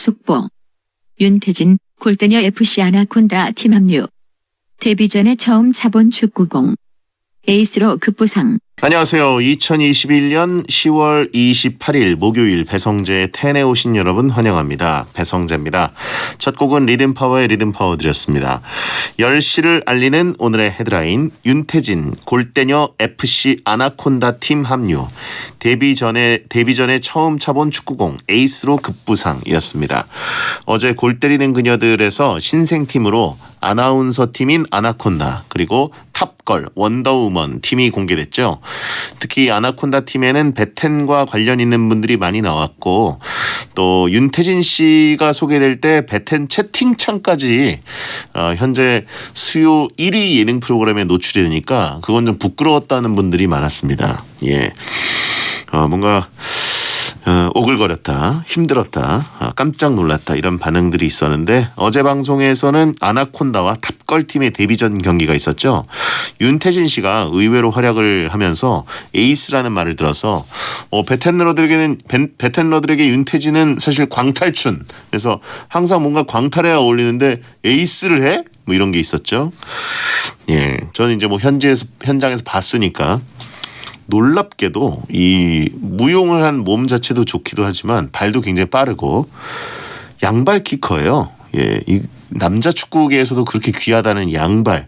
속보. 윤태진, 골대녀 FC 아나콘다 팀 합류. 데뷔 전에 처음 차본 축구공. 에이스로 급부상. 안녕하세요. 2021년 10월 28일 목요일 배성재의 텐에 오신 여러분 환영합니다. 배성재입니다. 첫 곡은 리듬파워의 리듬파워 드렸습니다. 10시를 알리는 오늘의 헤드라인, 윤태진 골대녀 FC 아나콘다 팀 합류. 데뷔 전에 처음 차본 축구공 에이스로 급부상이었습니다. 어제 골 때리는 그녀들에서 신생팀으로 아나운서 팀인 아나콘다 그리고 탑걸 원더우먼 팀이 공개됐죠. 특히 아나콘다 팀에는 베텐과 관련 있는 분들이 많이 나왔고 또 윤태진 씨가 소개될 때 베텐 채팅창까지 현재 수요 1위 예능 프로그램에 노출이 되니까 그건 좀 부끄러웠다는 분들이 많았습니다. 예, 뭔가 오글거렸다, 힘들었다, 깜짝 놀랐다 이런 반응들이 있었는데 어제 방송에서는 아나콘다와 탑걸팀의 데뷔전 경기가 있었죠. 윤태진 씨가 의외로 활약을 하면서 에이스라는 말을 들어서 베텐러들에게 윤태진은 사실 광탈춘, 그래서 항상 뭔가 광탈해야 어울리는데 에이스를 해? 뭐 이런 게 있었죠. 예, 저는 이제 뭐 현장에서 봤으니까 놀랍게도 이 무용을 한 몸 자체도 좋기도 하지만 발도 굉장히 빠르고 양발 키커예요. 예, 이 남자 축구계에서도 그렇게 귀하다는 양발.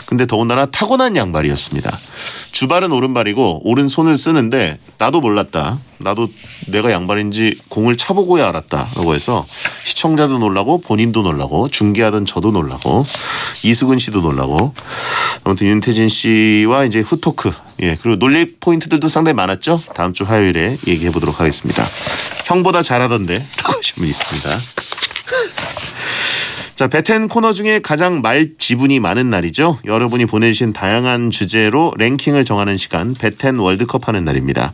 근데 더군다나 타고난 양발이었습니다. 주발은 오른발이고 오른손을 쓰는데 나도 몰랐다. 나도 내가 양발인지 공을 차보고야 알았다라고 해서 시청자도 놀라고 본인도 놀라고 중계하던 저도 놀라고 이수근 씨도 놀라고 아무튼 윤태진 씨와 이제 후토크, 예, 그리고 놀릴 포인트들도 상당히 많았죠. 다음 주 화요일에 얘기해 보도록 하겠습니다. 형보다 잘하던데 라고 하신 분이 있습니다. 자, 베텐 코너 중에 가장 말 지분이 많은 날이죠. 여러분이 보내주신 다양한 주제로 랭킹을 정하는 시간, 베텐 월드컵 하는 날입니다.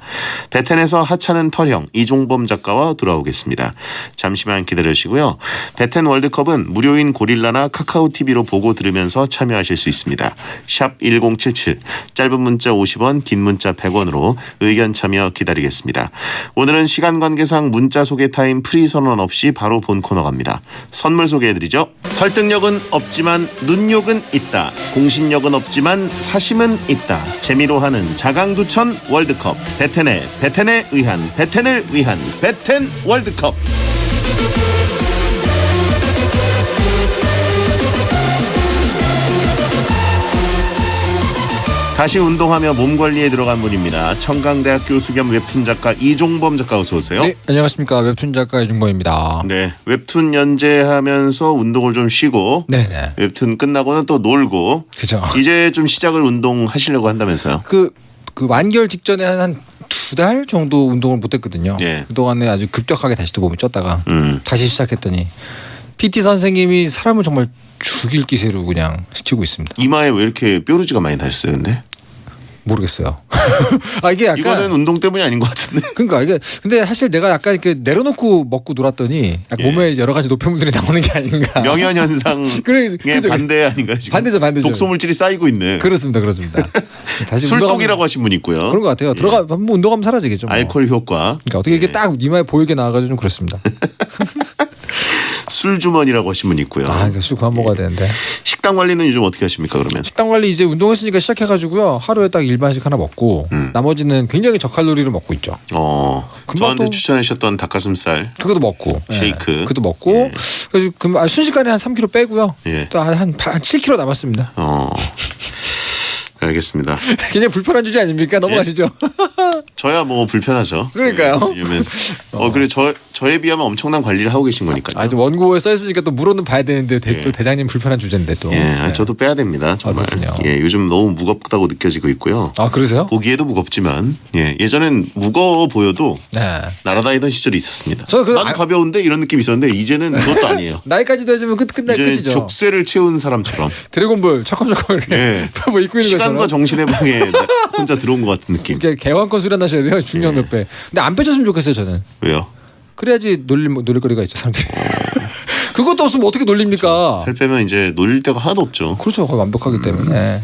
베텐에서 하찮은 털형 이종범 작가와 돌아오겠습니다. 잠시만 기다려주시고요. 베텐 월드컵은 무료인 고릴라나 카카오TV로 보고 들으면서 참여하실 수 있습니다. 샵 1077, 짧은 문자 50원, 긴 문자 100원으로 의견 참여 기다리겠습니다. 오늘은 시간 관계상 문자 소개 타임 프리 선언 없이 바로 본 코너 갑니다. 선물 소개해드리죠. 설득력은 없지만 눈욕은 있다. 공신력은 없지만 사심은 있다. 재미로 하는 자강두천 월드컵. 베텐에 의한 베텐을 위한 베텐 월드컵. 다시 운동하며 몸 관리에 들어간 분입니다. 청강대학 교수 겸 웹툰 작가 이종범 작가 어서 오세요. 네, 안녕하십니까. 웹툰 작가 이종범입니다. 네, 웹툰 연재하면서 운동을 좀 쉬고, 네. 웹툰 끝나고는 또 놀고, 그죠. 이제 좀 시작을 운동하시려고 한다면서요? 그 완결 직전에 한 2달 정도 운동을 못했거든요. 예. 그동안에 아주 급격하게 다시 또 몸을 쪘다가 다시 시작했더니 PT 선생님이 사람을 정말 죽일 기세로 그냥 시키고 있습니다. 이마에 왜 이렇게 뾰루지가 많이 나셨어요, 근데? 모르겠어요. 이게 약간 이거는 운동 때문이 아닌 것 같은데. 그러니까 이게 근데 사실 내가 약간 이렇게 내려놓고 먹고 놀았더니 몸에 여러 가지 노폐물들이 나오는 게 아닌가. 명현 현상의 그죠. 반대 아닌가요? 지금? 반대죠. 독소물질이 쌓이고 있네. 그렇습니다. 다시 술독이라고 하신 분 있고요. 그런 것 같아요. 한번 운동하면 사라지겠죠. 뭐. 알코올 효과. 그러니까 어떻게 이게 딱 이마에 보이게 나와가지고 좀 그렇습니다. 술 주머니라고 하신 분 있고요. 그러니까 술 그만 먹어야 되는데. 식단 관리는 요즘 어떻게 하십니까 그러면? 식단 관리 이제 운동했으니까 시작해가지고요. 하루에 딱 일반식 하나 먹고 나머지는 굉장히 저칼로리를 먹고 있죠. 저한테 추천해 주셨던 닭가슴살. 그것도 먹고 쉐이크. 그것도 먹고. 예. 그래서 순식간에 한 3kg 빼고요. 예. 또 한 7kg 남았습니다. 알겠습니다. 굉장히 불편한 주제 아닙니까? 넘어가시죠. 저야 뭐 불편하죠. 그러니까요. 요즘엔 그래 저에 비하면 엄청난 관리를 하고 계신 거니까요. 원고에 써 있으니까 또 물어는 봐야 되는데 예. 또 대장님 불편한 주제인데 또. 예, 저도 빼야 됩니다. 정말. 예, 요즘 너무 무겁다고 느껴지고 있고요. 그러세요? 보기에도 무겁지만 예전엔 무거워 보여도 네. 날아다니던 시절이 있었습니다. 난 난 가벼운데 이런 느낌이 있었는데 이제는 그것도 아니에요. 나이까지도 해주면 이제는 끝이죠. 족쇄를 채운 사람처럼. 드래곤볼 철컹철컹 예. 뭐 입고 있는 시간과 것처럼. 정신의 방에 혼자 들어온 것 같은 느낌. 개왕권 수련하셔야 돼요. 중량 몇 배. 근데 안 빼줬으면 좋겠어요 저는. 왜요? 그래야지 놀릴거리가 있죠 사람들이. 그것도 없으면 어떻게 놀립니까? 살 빼면 이제 놀릴 데가 하나도 없죠. 그렇죠. 거의 완벽하기 때문에.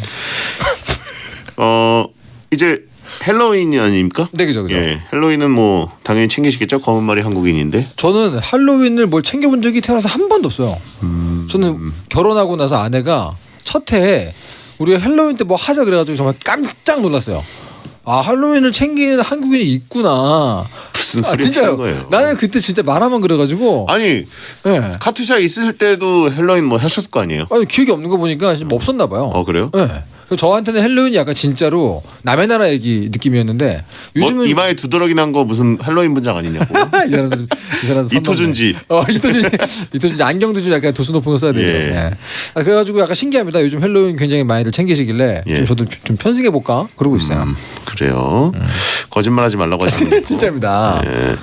이제 헬로윈이 아닙니까? 네, 그죠. 예, 헬로윈은 뭐 당연히 챙기시겠죠. 검은 머리 한국인인데. 저는 할로윈을 뭘 챙겨본 적이 태어나서 한 번도 없어요. 저는 결혼하고 나서 아내가 첫 해에 우리 할로윈 때 뭐 하자 그래가지고 정말 깜짝 놀랐어요. 아, 할로윈을 챙기는 한국인이 있구나. 무슨 소리 진짜요? 하는 거예요? 나는 그때 진짜 말하면 그래가지고. 아니 네. 카투샤 있을 때도 헬로윈 뭐 하셨을 거 아니에요? 아니, 기억이 없는 거 보니까 진짜 뭐 없었나 봐요. 그래요? 네. 그래서 저한테는 헬로윈이 약간 진짜로 남의 나라 얘기 느낌이었는데 요즘은 뭐 이마에 두드러기 난 거 무슨 할로윈 분장 아니냐고. 이 사람도 이토준지. 이토준지 안경도 좀 약간 도수 높은 거 써야 돼요. 예. 네. 그래가지고 약간 신기합니다. 요즘 헬로윈 굉장히 많이들 챙기시길래 예. 좀 저도 좀 편승해 볼까 그러고 있어요. 그래요. 거짓말하지 말라고 하시는 진짜입니다. 예.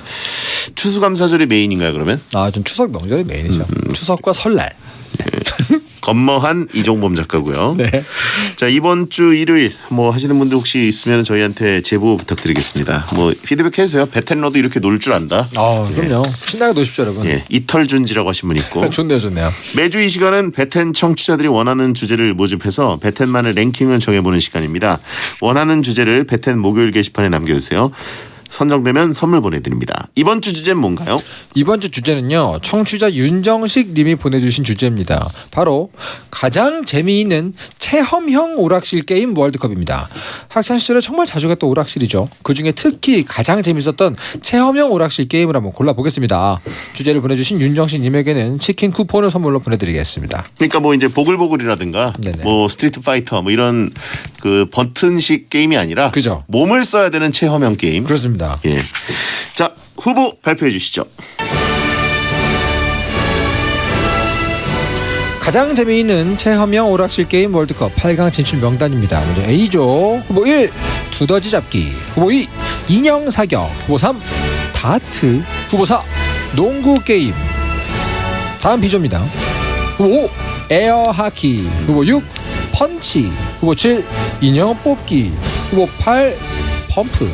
추수감사절이 메인인가요 그러면? 아, 좀 추석 명절이 메인이죠. 추석과 설날. 건머한 이종범 작가고요. 네. 자, 이번 주 일요일 뭐 하시는 분들 혹시 있으면 저희한테 제보 부탁드리겠습니다. 뭐 피드백 해주세요. 베텐러도 이렇게 놀 줄 안다. 그럼요. 신나게 노십시오, 여러분. 예, 이털준지라고 하신 분 있고. 좋네요. 매주 이 시간은 베텐 청취자들이 원하는 주제를 모집해서 베텐만의 랭킹을 정해보는 시간입니다. 원하는 주제를 베텐 목요일 게시판에 남겨주세요. 선정되면 선물 보내드립니다. 이번 주 주제는 뭔가요? 이번 주 주제는요. 청취자 윤정식 님이 보내주신 주제입니다. 바로 가장 재미있는 체험형 오락실 게임 월드컵입니다. 학창시절에 정말 자주 갔던 오락실이죠. 그중에 특히 가장 재밌었던 체험형 오락실 게임을 한번 골라보겠습니다. 주제를 보내주신 윤정식 님에게는 치킨 쿠폰을 선물로 보내드리겠습니다. 그러니까 뭐 이제 보글보글이라든가 네네. 뭐 스트리트 파이터 뭐 이런 그 버튼식 게임이 아니라 그죠. 몸을 써야 되는 체험형 게임. 그렇습니다. 예. 자, 후보 발표해 주시죠. 가장 재미있는 체험형 오락실 게임 월드컵 8강 진출 명단입니다. 먼저 A조 후보 1 두더지 잡기, 후보 2 인형 사격, 후보 3 다트, 후보 4 농구 게임. 다음 B조입니다. 후보 5 에어 하키, 후보 6 펀치, 후보 7 인형 뽑기, 후보 8 펌프.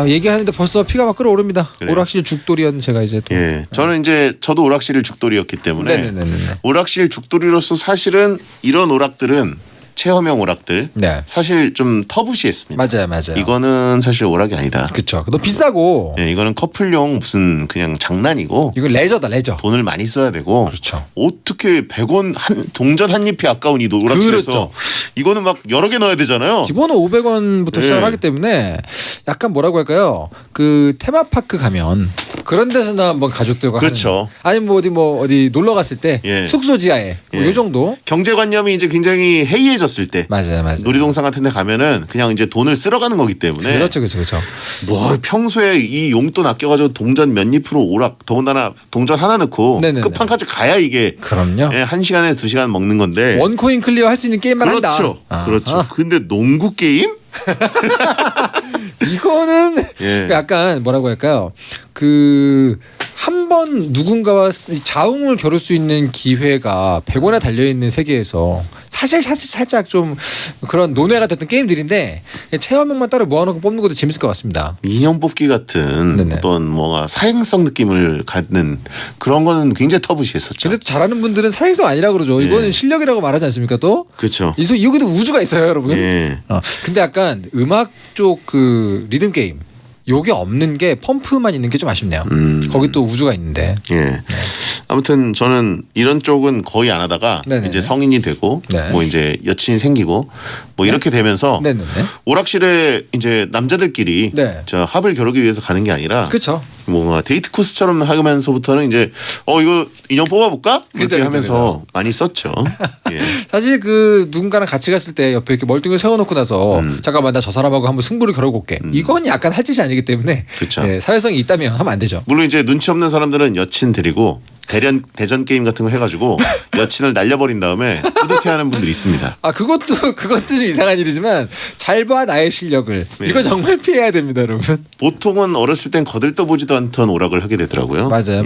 얘기하는데 벌써 피가 막 끓어오릅니다. 그래요. 오락실 죽돌이였는 제가 이제 또. 예. 저는 이제 저도 오락실 죽돌이였기 때문에 네네네. 오락실 죽돌이로서 사실은 이런 오락들은 체험형 오락들 네. 사실 좀 터부시했습니다. 맞아요. 이거는 사실 오락이 아니다. 그쵸. 너 비싸고. 예, 이거는 커플용 무슨 그냥 장난이고 이거 레저다, 레저. 돈을 많이 써야 되고 그렇죠. 어떻게 100원 한 동전 한 잎이 아까운 이 오락실에서 그렇죠. 이거는 막 여러 개 넣어야 되잖아요. 기본은 500원부터 네. 시작을 하기 때문에 약간 뭐라고 할까요? 그 테마파크 가면 그런 데서나 한번 가족들과 그렇죠. 하는, 아니면 어디 놀러 갔을 때 예. 숙소 지하에 뭐 예. 요 정도. 경제관념이 이제 굉장히 해이해졌을 때 맞아요. 놀이동산 같은 데 가면은 그냥 이제 돈을 쓸어가는 거기 때문에 그렇죠. 뭐 평소에 이 용돈 아껴가지고 동전 몇 잎으로 오락 더군다나 동전 하나 넣고 네네네. 끝판까지 가야 이게 그럼요. 예, 1시간에 2시간 먹는 건데 원코인 클리어 할 수 있는 게임만 한다. 그렇죠. 근데 농구 게임? 이거는 예. 약간 뭐라고 할까요? 그 한 번 누군가와 자웅을 겨룰 수 있는 기회가 100원에 달려 있는 세계에서 사실 살짝 좀 그런 논외가 됐던 게임들인데 체험형만 따로 모아놓고 뽑는 것도 재밌을 것 같습니다. 인형 뽑기 같은 네네. 어떤 뭔가 사행성 느낌을 갖는 그런 거는 굉장히 터부시했었죠. 근데 또 잘하는 분들은 사행성 아니라 그러죠. 이거는 예. 실력이라고 말하지 않습니까? 또 그렇죠. 여기도 우주가 있어요, 여러분. 예. 근데 약간 음악 쪽 그 리듬 게임 요게 없는 게 펌프만 있는 게 좀 아쉽네요. 거기 또 우주가 있는데. 예. 아무튼 저는 이런 쪽은 거의 안 하다가 네네네. 이제 성인이 되고 네. 뭐 이제 여친이 생기고 뭐 이렇게 되면서 네네네. 오락실에 이제 남자들끼리 네. 저 합을 겨루기 위해서 가는 게 아니라 그렇죠. 뭔가 데이트 코스처럼 하면서부터는 이제 이거 인형 뽑아볼까? 그죠, 그렇게 그죠, 하면서 많이 썼죠. 예. 사실 그 누군가랑 같이 갔을 때 옆에 이렇게 멀뚱히 세워놓고 나서 잠깐만 나 저 사람하고 한번 승부를 겨뤄볼게. 이건 약간 할 짓이 아니기 때문에 그쵸. 예, 사회성이 있다면 하면 안 되죠. 물론 이제 눈치 없는 사람들은 여친 데리고 대전 게임 같은 거 해가지고 여친을 날려버린 다음에 뿌듯해하는 분들이 있습니다. 그것도 좀 이상한 일이지만 잘 봐 나의 실력을. 네. 이거 정말 피해야 됩니다, 여러분. 보통은 어렸을 땐 거들떠보지도 않던 오락을 하게 되더라고요. 맞아요.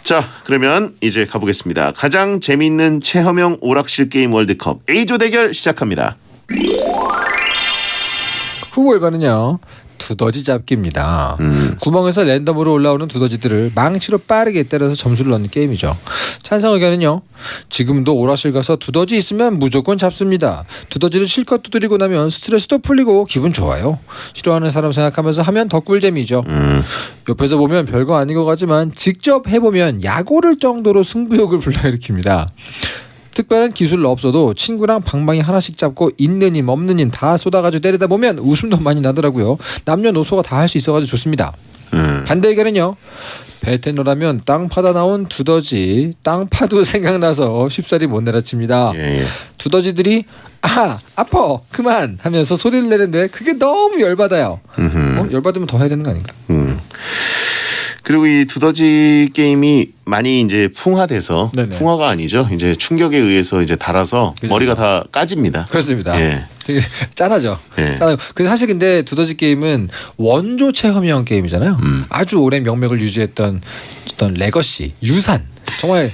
자, 그러면 이제 가보겠습니다. 가장 재미있는 체험형 오락실 게임 월드컵 A조 대결 시작합니다. 후보 1번은요. 두더지 잡기입니다. 구멍에서 랜덤으로 올라오는 두더지들을 망치로 빠르게 때려서 점수를 넣는 게임이죠. 찬성 의견은요. 지금도 오락실 가서 두더지 있으면 무조건 잡습니다. 두더지를 실컷 두드리고 나면 스트레스도 풀리고 기분 좋아요. 싫어하는 사람 생각하면서 하면 더 꿀잼이죠. 옆에서 보면 별거 아닌 것 같지만 직접 해보면 약오를 정도로 승부욕을 불러일으킵니다. 특별한 기술 없어도 친구랑 방망이 하나씩 잡고 있는 힘 없는 힘 다 쏟아가지고 때리다 보면 웃음도 많이 나더라고요. 남녀노소가 다 할 수 있어가지고 좋습니다. 반대 의견은요. 베테너라면 땅 파다 나온 두더지 땅 파도 생각나서 쉽사리 못 내려칩니다. 예. 두더지들이 아파 그만 하면서 소리를 내는데 그게 너무 열받아요. 열받으면 더 해야 되는 거 아닌가? 그리고 이 두더지 게임이 많이 이제 풍화돼서 네네. 풍화가 아니죠. 이제 충격에 의해서 이제 달아서 그렇죠. 머리가 다 까집니다. 그렇습니다. 예. 되게 짠하죠. 예. 짠하고. 근데 사실 근데 두더지 게임은 원조 체험형 게임이잖아요. 아주 오랜 명맥을 유지했던 어떤 레거시, 유산. 정말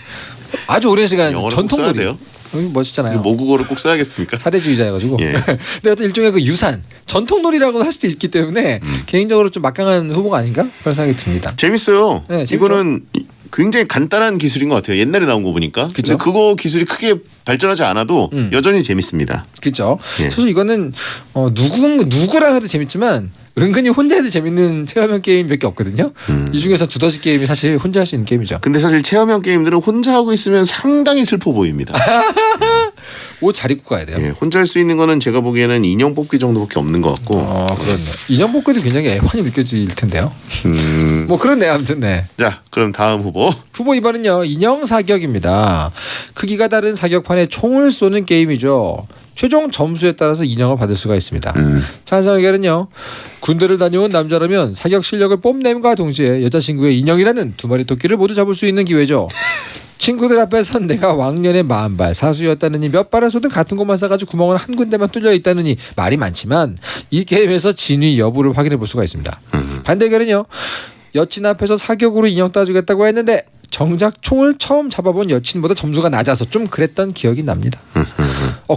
아주 오랜 시간 영어를 꼭 써야 전통놀이. 돼요? 멋있잖아요. 모국어를 꼭 써야겠습니까? 사대주의자여가지고. 예. 근데 어떤 일종의 그 유산, 전통놀이라고 할 수도 있기 때문에 개인적으로 좀 막강한 후보가 아닌가 그런 생각이 듭니다. 재밌어요. 네, 재밌죠? 이거는 굉장히 간단한 기술인 것 같아요. 옛날에 나온 거 보니까. 그죠? 근데 그거 기술이 크게 발전하지 않아도 여전히 재밌습니다. 그렇죠. 예. 사실 이거는 누구랑 해도 재밌지만 은근히 혼자 해도 재밌는 체험형 게임 몇 개 없거든요. 이 중에서 두더지 게임이 사실 혼자 할 수 있는 게임이죠. 근데 사실 체험형 게임들은 혼자 하고 있으면 상당히 슬퍼 보입니다. 옷 잘 입고 가야 돼요. 예, 혼자 할 수 있는 거는 제가 보기에는 인형 뽑기 정도밖에 없는 것 같고. 그렇네. 인형 뽑기도 굉장히 애환이 느껴질 텐데요. 뭐 그렇네. 아무튼 네. 자, 그럼 다음 후보. 후보 2번은요. 인형 사격입니다. 크기가 다른 사격판에 총을 쏘는 게임이죠. 최종 점수에 따라서 인형을 받을 수가 있습니다. 찬성 의견은요. 군대를 다녀온 남자라면 사격 실력을 뽐냄과 동시에 여자친구의 인형이라는 두 마리 토끼를 모두 잡을 수 있는 기회죠. 친구들 앞에선 내가 왕년의 마흔발 사수였다느니 몇 발을 쏘든 같은 곳만 쏴가지고 구멍은 한 군데만 뚫려 있다느니 말이 많지만 이 게임에서 진위 여부를 확인해 볼 수가 있습니다. 반대 의견은요. 여친 앞에서 사격으로 인형 따주겠다고 했는데 정작 총을 처음 잡아본 여친보다 점수가 낮아서 좀 그랬던 기억이 납니다.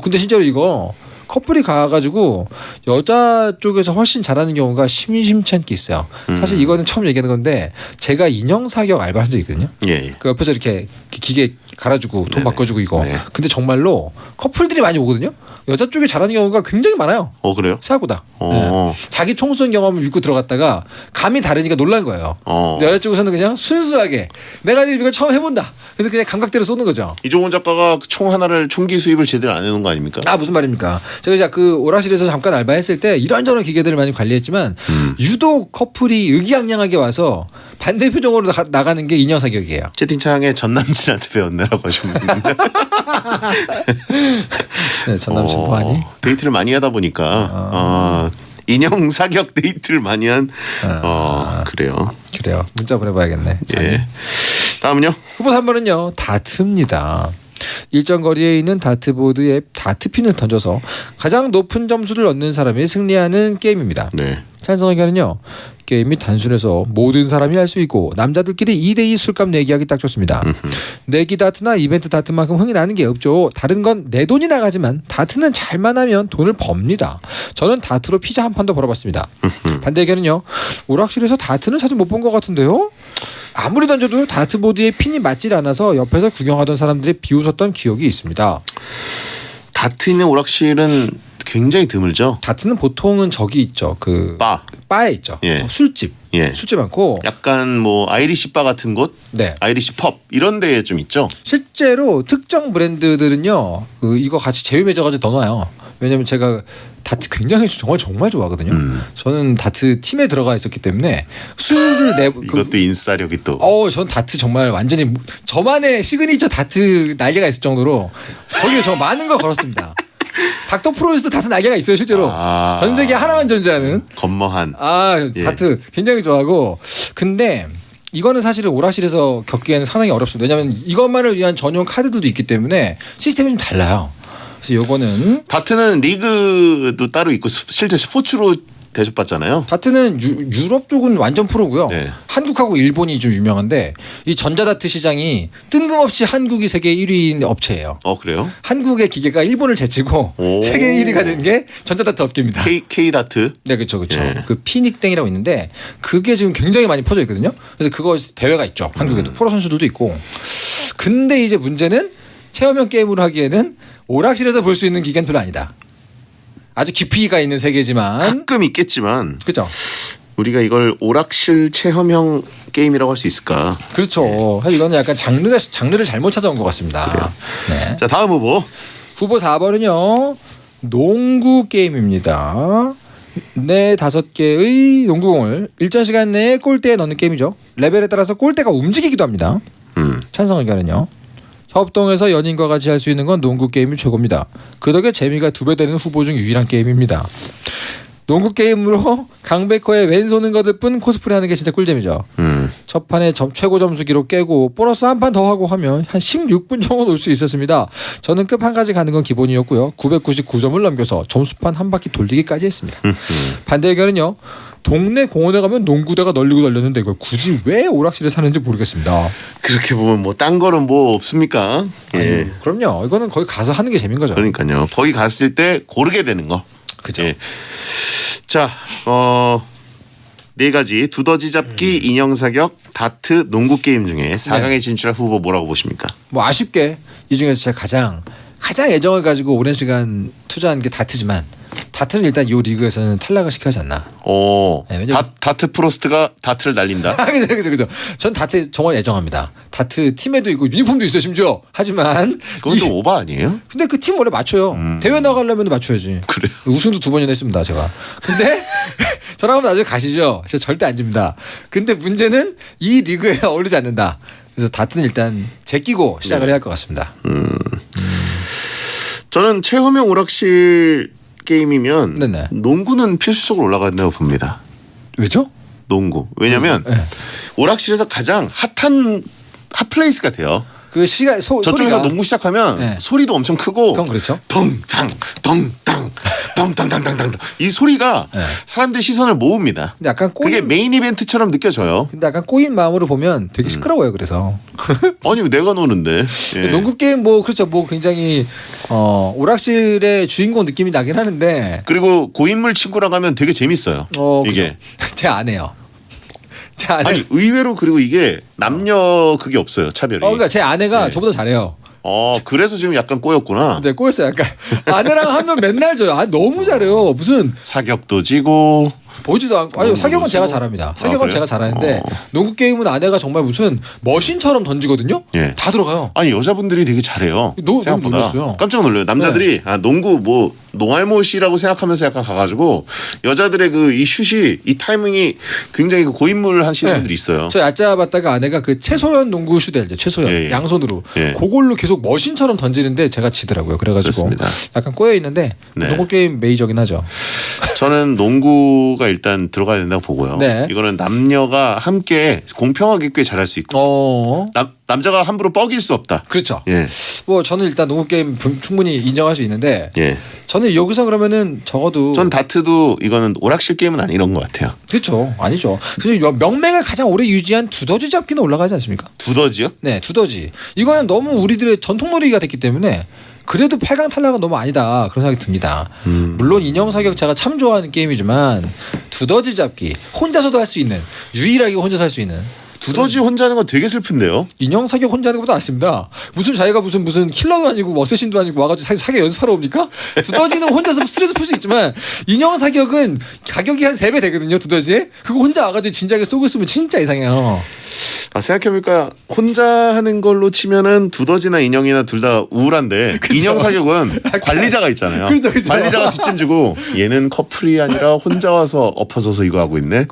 근데 실제로 이거 커플이 가가지고 여자 쪽에서 훨씬 잘하는 경우가 심심찮게 있어요. 사실 이거는 처음 얘기하는 건데 제가 인형 사격 알바한 적이 있거든요. 예. 그 옆에서 이렇게 기계 갈아주고 돈 네네. 바꿔주고 이거. 네. 근데 정말로 커플들이 많이 오거든요. 여자 쪽이 잘하는 경우가 굉장히 많아요. 그래요? 생각보다. 어. 네. 자기 총 쏜 경험을 믿고 들어갔다가 감이 다르니까 놀란 거예요. 어. 근데 여자 쪽에서는 그냥 순수하게 내가 이걸 처음 해본다. 그래서 그냥 감각대로 쏘는 거죠. 이종훈 작가가 총 하나를 총기 수입을 제대로 안 해놓은 거 아닙니까? 무슨 말입니까? 제가 이제 그 오락실에서 잠깐 알바했을 때 이런저런 기계들을 많이 관리했지만 유독 커플이 의기양양하게 와서 반대 표정으로 나가는 게 인형 사격이에요. 채팅창에 전 남친한테 배웠네라고 하시면 있는데. 네, 전 남친 뭐하니? 데이트를 많이 하다 보니까 인형 사격 데이트를 많이 한 그래요. 그래요. 문자 보내봐야겠네. 예. 다음은요. 후보 3번은요. 다트입니다. 일정 거리에 있는 다트보드에 다트핀을 던져서 가장 높은 점수를 얻는 사람이 승리하는 게임입니다. 네. 찬성 의견은요. 게임이 단순해서 모든 사람이 할 수 있고 남자들끼리 2대2 술값 내기하기 딱 좋습니다. 내기 다트나 이벤트 다트만큼 흥이 나는 게 없죠. 다른 건 내 돈이 나가지만 다트는 잘만 하면 돈을 법니다. 저는 다트로 피자 한 판도 벌어봤습니다. 반대 의견은요. 오락실에서 다트는 자주 못 본 것 같은데요. 아무리 던져도 다트보드에 핀이 맞질 않아서 옆에서 구경하던 사람들이 비웃었던 기억이 있습니다. 다트 있는 오락실은 굉장히 드물죠. 다트는 보통은 저기 있죠. 그 바에 있죠. 예. 술집. 예. 술집 많고 약간 뭐 아이리시 바 같은 곳, 네. 아이리시 펍 이런 데에 좀 있죠. 실제로 특정 브랜드들은요. 이거 같이 제휴 맺어가지고 넣어놔요. 왜냐면 제가 다트 굉장히 정말 좋아하거든요. 저는 다트 팀에 들어가 있었기 때문에 술을 이것도 인싸력이 또. 전 다트 정말 완전히 저만의 시그니처 다트 날개가 있을 정도로 거기에 저 많은 걸 걸었습니다. 닥터 프로에서도 다트 날개가 있어요 실제로. 전 세계 하나만 존재하는. 건머한. 예. 다트 굉장히 좋아하고. 근데 이거는 사실은 오락실에서 겪기에는 상당히 어렵습니다. 왜냐하면 이것만을 위한 전용 카드들도 있기 때문에 시스템이 좀 달라요. 그래서 요거는 다트는 리그도 따로 있고 실제 스포츠로 대접받잖아요. 다트는 유럽 쪽은 완전 프로고요. 네. 한국하고 일본이 좀 유명한데 이 전자다트 시장이 뜬금없이 한국이 세계 1위인 업체예요. 그래요? 한국의 기계가 일본을 제치고 오. 세계 1위가 된 게 전자다트 업계입니다. K 다트. 네, 그렇죠, 그렇죠. 예. 그 피닉땡이라고 있는데 그게 지금 굉장히 많이 퍼져 있거든요. 그래서 그거 대회가 있죠. 한국에도 프로 선수들도 있고. 근데 이제 문제는 체험형 게임으로 하기에는 오락실에서 볼 수 있는 기계는 별로 아니다. 아주 깊이가 있는 세계지만, 가끔 있겠지만 그렇죠. 우리가 이걸 오락실 체험형 게임이라고 할 수 있을까? 그렇죠. 사실 이거는 약간 장르를 잘못 찾아온 것 같습니다. 네. 자, 다음 후보. 후보 4번은요. 농구 게임입니다. 네 5개의 농구공을 일정 시간 내에 골대에 넣는 게임이죠. 레벨에 따라서 골대가 움직이기도 합니다. 찬성 의견은요. 협동해서 연인과 같이 할 수 있는 건 농구 게임이 최고입니다. 그 덕에 재미가 2배 되는 후보 중 유일한 게임입니다. 농구 게임으로 강백호의 왼손은 거들 뿐 코스프레하는 게 진짜 꿀잼이죠. 첫 판에 최고 점수 기록 깨고 보너스 한 판 더 하고 하면 한 16분 정도 놀 수 있었습니다. 저는 끝 한 가지 가는 건 기본이었고요. 999점을 넘겨서 점수판 한 바퀴 돌리기까지 했습니다. 반대 의견은요. 동네 공원에 가면 농구대가 널리고 널렸는데 이걸 굳이 왜 오락실에 사는지 모르겠습니다. 그렇게 보면 뭐 딴 거는 뭐 없습니까? 예. 아니, 그럼요. 이거는 거기 가서 하는 게 재미인 거죠. 그러니까요. 거기 갔을 때 고르게 되는 거. 그죠. 예. 자, 네 가지 두더지 잡기, 인형 사격, 다트, 농구 게임 중에 4강에 진출할 후보 뭐라고 보십니까? 뭐 아쉽게 이 중에서 제가 가장 애정을 가지고 오랜 시간 투자한 게 다트지만 다트는 일단 이 리그에서는 탈락을 시켜야 하지 않나. 네, 왜냐면 다트 프로스트가 다트를 날린다. 그죠. 전 다트 정말 애정합니다. 다트 팀에도 있고 유니폼도 있어요 심지어. 하지만 그건 좀 오바 아니에요? 근데 그 팀 원래 맞춰요. 대회 나가려면 맞춰야지. 그래요? 우승도 2번이나 했습니다 제가. 근데 저랑 한번 나중에 가시죠. 제가 절대 안 집니다. 근데 문제는 이 리그에 어울리지 않는다. 그래서 다트는 일단 제끼고 시작을 해야 할 것 같습니다. 저는 체험형 오락실 게임이면 네네. 농구는 필수적으로 올라간다고 봅니다. 왜죠? 농구. 왜냐면 네. 오락실에서 가장 핫한 핫플레이스 같아요. 그 시간 저쪽에서 소리가 농구 시작하면 네. 소리도 엄청 크고 그건 그렇죠. 덩당 덩당 덩당당당당 이 소리가 네. 사람들의 시선을 모읍니다. 근데 약간 그게 메인 이벤트처럼 느껴져요. 근데 약간 꼬인 마음으로 보면 되게 시끄러워요. 그래서 아니 내가 노는데. 예. 농구 게임 뭐 그렇죠. 뭐 굉장히 오락실의 주인공 느낌이 나긴 하는데 그리고 고인물 친구랑 가면 되게 재밌어요. 이게 제 아내요. 제 아내. 아니 의외로 그리고 이게 남녀 그게 없어요 차별이. 그러니까 제 아내가 네. 저보다 잘해요. 그래서 지금 약간 꼬였구나. 네, 꼬였어요. 약간 아내랑 하면 맨날 져요. 너무 잘해요. 무슨 사격도 지고. 보지도 않고. 아니 사격은 제가 잘합니다. 사격은 그래요? 제가 잘하는데 농구 게임은 아내가 정말 무슨 머신처럼 던지거든요. 예. 다 들어가요. 아니 여자분들이 되게 잘해요. 너무 생각보다. 놀랐어요. 깜짝 놀라요. 남자들이 농구 뭐 농알못이라고 생각하면서 약간 가가지고 여자들의 그 이 슛이 이 타이밍이 굉장히 그 고인물 하시는 분들이 있어요. 저 얕잡았다가 아내가 그 최소연 농구 슛 알죠? 최소연 예, 예. 양손으로 예. 그걸로 계속 머신처럼 던지는데 제가 지더라고요. 그래가지고 그렇습니다. 약간 꼬여 있는데 네. 농구 게임 메이저긴 하죠. 저는 농구가 일단 들어가야 된다고 보고요. 네. 이거는 남녀가 함께 공평하게 꽤 잘할 수 있고 남자가 함부로 뻐길 수 없다. 그렇죠. 예. 뭐 저는 일단 농구 게임 충분히 인정할 수 있는데 예. 저는 여기서 그러면은 적어도 전 다트도 이거는 오락실 게임은 아니런 것 같아요. 그렇죠. 아니죠. 그래서 명맥을 가장 오래 유지한 두더지 잡기는 올라가지 않습니까? 두더지요? 네, 두더지. 이거는 너무 우리들의 전통놀이가 됐기 때문에 그래도 8강 탈락은 너무 아니다 그런 생각이 듭니다. 물론 인형 사격자가 참 좋아하는 게임이지만 두더지 잡기 혼자서도 할 수 있는 유일하게 혼자서 할 수 있는 두더지 혼자 하는 건 되게 슬픈데요. 인형 사격 혼자 하는 것보다 낫습니다. 무슨 자기가 무슨 킬러도 아니고 어쌔신도 아니고 와가지고 사격 연습하러 옵니까? 두더지는 혼자서 스트레스 풀 수 있지만 인형 사격은 가격이 한 3배 되거든요. 두더지에 그거 혼자 와가지고 진작에 쏘고 있으면 진짜 이상해요. 생각해보니까 혼자 하는 걸로 치면은 두더지나 인형이나 둘 다 우울한데 그쵸? 인형 사격은 관리자가 있잖아요. 그렇죠. 관리자가 뒷짐지고 얘는 커플이 아니라 혼자 와서 엎어서서 이거 하고 있네.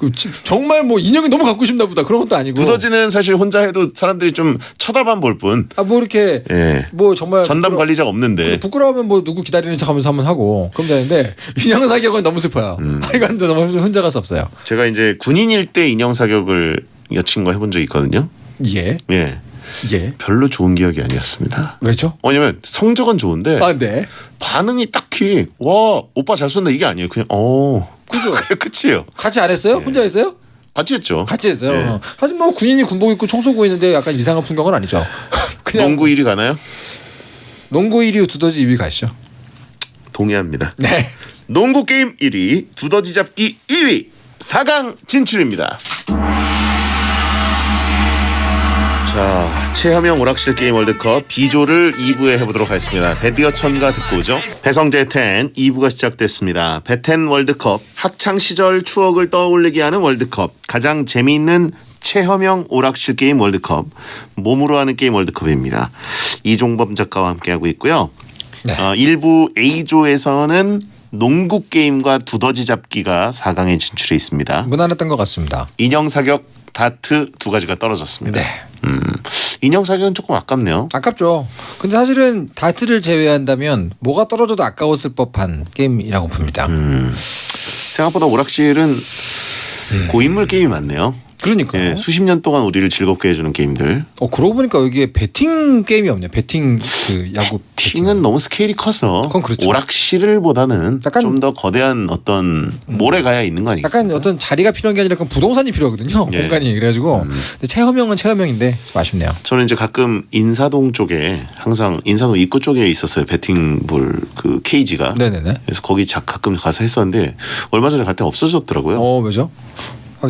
정말 뭐 인형이 너무 갖고 싶나 보다 그런 것도 아니고 두더지는 사실 혼자 해도 사람들이 좀 쳐다만 볼 뿐. 뭐 이렇게 예. 뭐 정말 전담 관리자가 없는데. 부끄러우면 뭐 누구 기다리는 척하면서 한번 하고 그럼 되는데 인형 사격은 너무 슬퍼요. 이건 정말 혼자 갈 수 없어요. 제가 이제 군인일 때 인형 사격을 여친과 해본 적이 있거든요. 예. 예. 예. 별로 좋은 기억이 아니었습니다. 왜죠? 왜냐면 성적은 좋은데 네. 반응이 딱히 와 오빠 잘 쏜다 이게 아니에요. 그냥 그죠? 끝이에요. 같이 안 했어요? 혼자 했어요? 같이 했죠. 같이 했어요. 예. 하지만 뭐 군인이 군복 입고 총 쏘고 있는데 약간 이상한 풍경은 아니죠. 그냥 농구 1위 가나요? 농구 1위 두더지 2위 가시죠. 동의합니다. 네. 농구 게임 1위, 두더지 잡기 2위, 4강 진출입니다. 자, 최하명 오락실 게임 월드컵 B조를 2부에 해보도록 하겠습니다. 배디어천가 듣고 오죠. 배성재 10 2부가 시작됐습니다. 배텐 월드컵, 학창시절 추억을 떠올리게 하는 월드컵, 가장 재미있는 최하명 오락실 게임 월드컵, 몸으로 하는 게임 월드컵입니다. 이종범 작가와 함께하고 있고요. 네. 일부 A조에서는 농구 게임과 두더지 잡기가 4강에 진출해 있습니다. 무난했던 것 같습니다. 인형 사격, 다트 두 가지가 떨어졌습니다. 네. 인형 사격은 조금 아깝네요. 아깝죠. 근데 사실은 다트를 제외한다면 뭐가 떨어져도 아까웠을 법한 게임이라고 봅니다. 생각보다 오락실은 고인물 게임이 많네요. 그러니까요. 예, 수십 년 동안 우리를 즐겁게 해주는 게임들. 그러고 보니까 여기에 배팅 게임이 없네요. 배팅 그 야구 팅은 너무 스케일이 커서 그건 그렇죠. 오락실보다는 약간 좀 더 거대한 어떤 모래가야 있는 거 아니겠습니까? 약간 어떤 자리가 필요한 게 아니라 약간 부동산이 필요하거든요. 예. 공간이 그래가지고 근데 체험형은 체험형인데 좀 아쉽네요. 저는 이제 가끔 인사동 쪽에 항상 인사동 입구 쪽에 있었어요. 배팅볼 그 케이지가. 네네네. 그래서 거기 가끔 가서 했었는데 얼마 전에 갈 때 없어졌더라고요. 왜죠?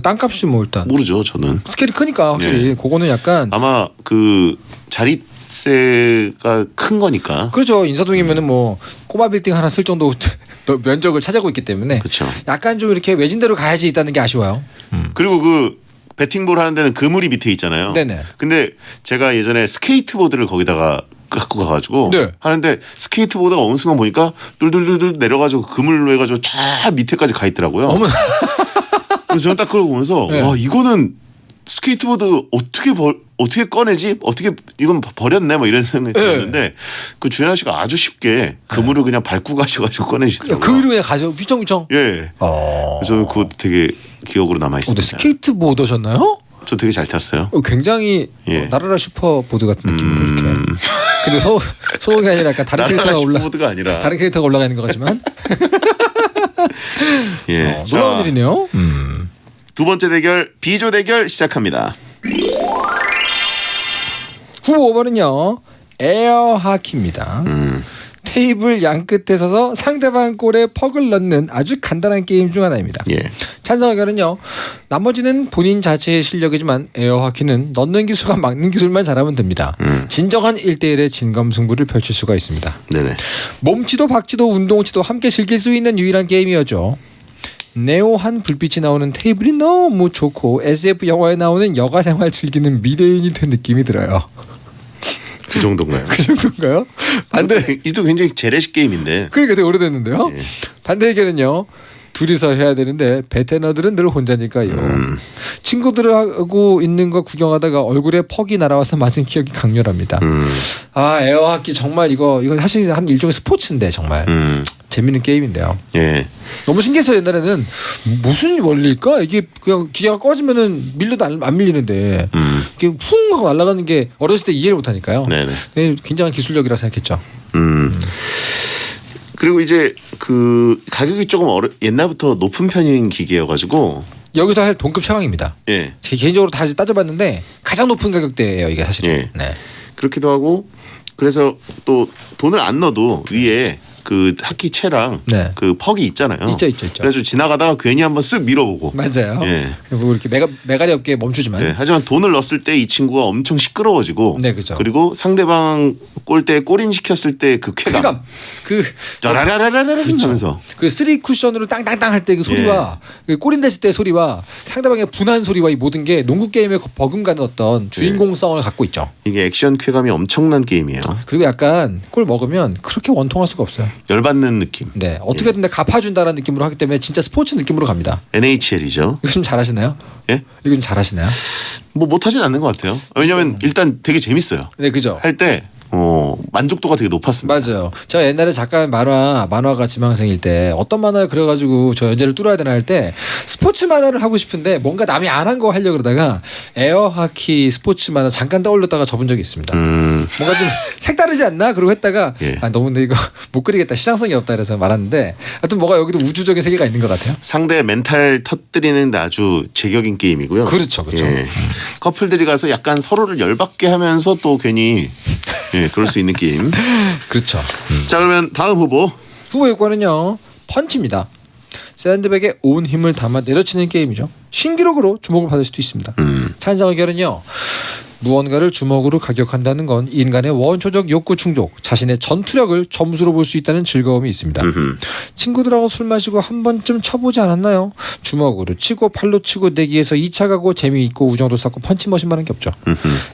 땅값이 뭐 일단 모르죠, 저는. 스케일이 크니까 확실히 예. 그거는 약간 아마 그 자릿세가 큰 거니까. 그렇죠. 인사동이면은 뭐 꼬마 빌딩 하나 쓸 정도 면적을 차지하고 있기 때문에 그렇죠. 약간 좀 이렇게 외진대로 가야지 있다는 게 아쉬워요. 그리고 그 배팅볼 하는 데는 그물이 밑에 있잖아요. 네네. 근데 제가 예전에 스케이트보드를 거기다가 갖고 가가지고 네. 하는데 스케이트보드가 어느 순간 보니까 뚫뚫뚫 내려가지고 그물로 해가지고 저 밑에까지 가 있더라고요. 어머나. 그래서 저는 딱 그걸 보면서 네. 와 이거는 스케이트보드 어떻게 꺼내지? 어떻게 이건 버렸네? 뭐 이런 생각이 들었는데 그 주연 아저씨가 아주 쉽게 그물을 그냥 밟고 가셔가지고 꺼내시더라고요. 그 위로 그냥 가죠. 휘청휘청. 예. 그래서 저는 그거 되게 기억으로 남아 근데 있습니다. 스케이트보드셨나요? 저 되게 잘 탔어요. 굉장히 예. 나라라 슈퍼보드 같은 느낌으로 이렇게. 근데 소속이 아니라 약간 다른 캐릭터가 슈퍼보드가 아니라 다른 캐릭터가 올라가 있는 것 같지만 예. 놀라운 일이네요. 두 번째 대결 B조 대결 시작합니다. 후보 5번은요 에어하키입니다. 테이블 양 끝에 서서 상대방 골에 퍽을 넣는 아주 간단한 게임 중 하나입니다. 예. 찬성 의견은요 나머지는 본인 자체의 실력이지만 에어하키는 넣는 기술과 막는 기술만 잘하면 됩니다. 진정한 1대1의 진검승부를 펼칠 수가 있습니다. 네네. 몸치도 박치도 운동치도 함께 즐길 수 있는 유일한 게임이었죠. 네오한 불빛이 나오는 테이블이 너무 좋고 SF 영화에 나오는 여가 생활 즐기는 미래인이 된 느낌이 들어요. 그 정도인가요? 그 정도인가요? 반대. 이도 굉장히 재래식 게임인데. 그러니까 되게 오래됐는데요. 예. 반대 의견은요. 둘이서 해야 되는데 베테너들은 늘 혼자니까요. 친구들하고 있는 거 구경하다가 얼굴에 퍽이 날아와서 맞은 기억이 강렬합니다. 에어하키 정말 이거 사실 한 일종의 스포츠인데 정말 재밌는 게임인데요. 예. 너무 신기해서 옛날에는 무슨 원리일까? 이게 그냥 기계가 꺼지면은 밀려도 안 밀리는데 이게 쿵 하고 날아가는 게 어렸을 때 이해를 못하니까요. 네네. 굉장한 기술력이라 생각했죠. 그리고 이제 그 가격이 조금 옛날부터 높은 편인 기계여가지고 여기서 할 동급 최강입니다. 예. 제 개인적으로 다시 따져봤는데 가장 높은 가격대예요 이게 사실은. 예. 네. 그렇기도 하고 그래서 또 돈을 안 넣어도 위에 그 하키채랑 네. 그 퍽이 있잖아요. 있죠. 그래서 지나가다가 괜히 한번 쓱 밀어보고. 맞아요. 예. 그리고 이렇게 메가리 없게 멈추지만. 예. 하지만 돈을 넣었을 때 이 친구가 엄청 시끄러워지고. 네, 그죠. 그리고 상대방 골대에 골인 시켰을 때 그 쾌감. 그 짜라라라라라 하면서. 그 3 쿠션으로 땅땅땅 할 때 그 소리와 그 골인 됐을 때 소리와 상대방의 분한 소리와 이 모든 게 농구 게임에 버금가는 어떤 주인공성을 갖고 있죠. 이게 액션 쾌감이 엄청난 게임이에요. 그리고 약간 골 먹으면 그렇게 원통할 수가 없어요. 열받는 느낌. 네, 어떻게든 다 갚아준다라는 느낌으로 하기 때문에 진짜 스포츠 느낌으로 갑니다. NHL이죠. 이거 좀 잘하시나요? 예? 이거 좀 잘하시나요? 뭐 못하진 않는 것 같아요. 왜냐하면 일단 되게 재밌어요. 네, 그죠. 할 때 만족도가 되게 높았습니다. 맞아요. 제가 옛날에 작가 만화가 지망생일 때 어떤 만화를 그려가지고 저 연재를 뚫어야 되나 할 때 스포츠 만화를 하고 싶은데 뭔가 남이 안 한 거 하려고 그러다가 에어하키 스포츠 만화 잠깐 떠올렸다가 접은 적이 있습니다. 뭔가 좀 색다르지 않나? 그러고 했다가 예. 너무 근데 이거 못 그리겠다. 시장성이 없다 그래서 말았는데 하여튼 뭐가 여기도 우주적인 세계가 있는 것 같아요. 상대 멘탈 터뜨리는데 아주 제격인 게임이고요. 그렇죠. 예. 커플들이 가서 약간 서로를 열받게 하면서 또 괜히 그럴 수 있는 게임. 그렇죠. 자, 그러면 다음 후보. 후보 요건은요. 펀치입니다. 샌드백에 온 힘을 담아 내려치는 게임이죠. 신기록으로 주목을 받을 수도 있습니다. 찬성 의견은요. 무언가를 주먹으로 가격한다는 건 인간의 원초적 욕구 충족, 자신의 전투력을 점수로 볼 수 있다는 즐거움이 있습니다. 친구들하고 술 마시고 한 번쯤 쳐보지 않았나요? 주먹으로 치고 팔로 치고 내기에서 2차 가고 재미있고 우정도 쌓고 펀치머신만 한 게 없죠.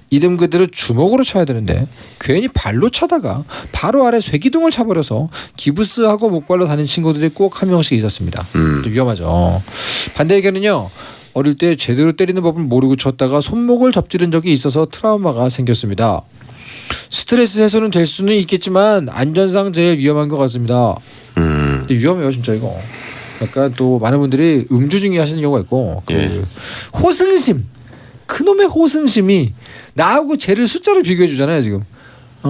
이름 그대로 주먹으로 쳐야 되는데 괜히 발로 차다가 바로 아래 쇠기둥을 차버려서 기부스하고 목발로 다닌 친구들이 꼭 한 명씩 있었습니다. 좀 위험하죠. 반대 의견은요. 어릴 때 제대로 때리는 법을 모르고 쳤다가 손목을 접지른 적이 있어서 트라우마가 생겼습니다. 스트레스 해소는 될 수는 있겠지만 안전상 제일 위험한 것 같습니다. 근데 위험해요 진짜 이거. 약간 또 많은 분들이 음주중에 하시는 경우가 있고 호승심, 그놈의 호승심이 나하고 쟤를 숫자로 비교해 주잖아요 지금.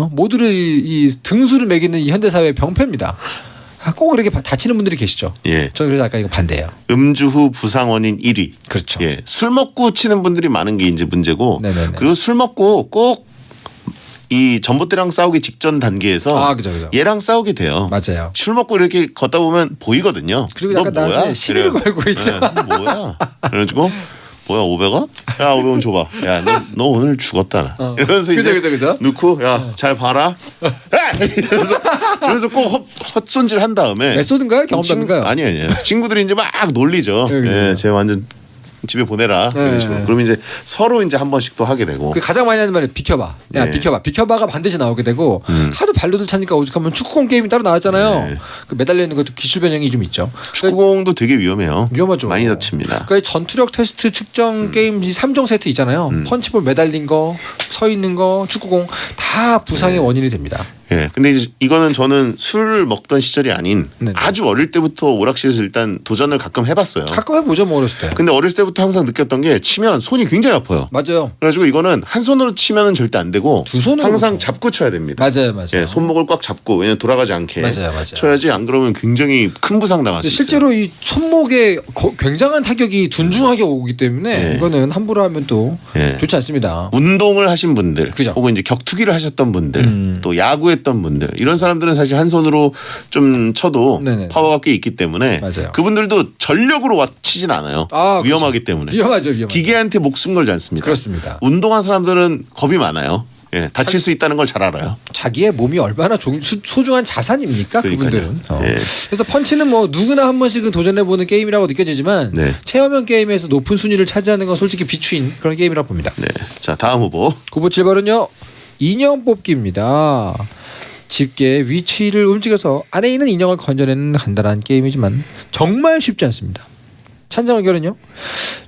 모두를 이 등수를 매기는 이 현대 사회의 병폐입니다. 꼭 이렇게 다치는 분들이 계시죠. 예. 저는 그래서 아까 이거 반대예요. 음주 후 부상 원인 1위. 그렇죠. 예. 술 먹고 치는 분들이 많은 게 이제 문제고. 네네네. 그리고 술 먹고 꼭 이 전봇대랑 싸우기 직전 단계에서 그죠. 얘랑 싸우게 돼요. 맞아요. 술 먹고 이렇게 걷다 보면 보이거든요. 그리고 너 약간 뭐야? 나한테 시비를 그래요. 걸고 있죠. 너 뭐야? 그래가지고 뭐야 500원? 야 500원 줘봐. 야 너 오늘 죽었다. 이러면서 이제 그죠. 넣고 야 잘 봐라. 이러면서 꼭 헛손질 한 다음에 메소드인가요? 경험담인가요? 아니에요. 친구들이 이제 막 놀리죠. 예, 쟤 완전 집에 보내라. 이런 식으로. 그러면 이제 서로 이제 한 번씩 또 하게 되고. 그 가장 많이 하는 말이 비켜봐. 야 비켜봐가 반드시 나오게 되고 하도 발로들 차니까 오죽하면 축구공 게임이 따로 나왔잖아요. 네. 그 매달려 있는 것도 기술 변형이 좀 있죠. 축구공도 되게 위험해요. 위험하죠. 많이 다칩니다. 그러니까 전투력 테스트 측정 게임 3종 세트 있잖아요. 펀치볼 매달린 거, 서 있는 거, 축구공 다 부상의 원인이 됩니다. 예. 근데 이제 이거는 저는 술을 먹던 시절이 아닌 네네. 아주 어릴 때부터 오락실에서 일단 도전을 가끔 해봤어요. 가끔 해보죠 뭐 어렸을 때. 근데 어렸을 때부터 항상 느꼈던 게 치면 손이 굉장히 아파요. 맞아요. 그래가지고 이거는 한 손으로 치면은 절대 안 되고 두 손으로 항상 잡고 쳐야 됩니다. 맞아요. 예, 손목을 꽉 잡고 왜냐면 돌아가지 않게 맞아요. 쳐야지 안 그러면 굉장히 큰 부상 당할 수 있어요. 실제로 이 손목에 굉장한 타격이 둔중하게 오기 때문에 이거는 함부로 하면 또 좋지 않습니다. 운동을 하신 분들 그죠. 혹은 이제 격투기를 하셨던 분들 또 야구했던 분들 이런 사람들은 사실 한 손으로 좀 쳐도 네네. 파워가 꽤 있기 때문에 맞아요. 그분들도 전력으로 치진 않아요. 위험하기 때문에. 위험하죠. 기계한테 목숨 걸지 않습니다. 그렇습니다. 운동한 사람들은 겁이 많아요. 예, 다칠 수 있다는 걸 잘 알아요. 자기의 몸이 얼마나 소중한 자산입니까? 그분들은. 예. 그래서 펀치는 뭐 누구나 한 번씩은 도전해보는 게임이라고 느껴지지만 체험형 게임에서 높은 순위를 차지하는 건 솔직히 비추인 그런 게임이라고 봅니다. 네. 자 다음 후보. 후보 7번은요. 인형 뽑기입니다. 집게의 위치를 움직여서 안에 있는 인형을 건져내는 간단한 게임이지만 정말 쉽지 않습니다. 찬성 의견은요.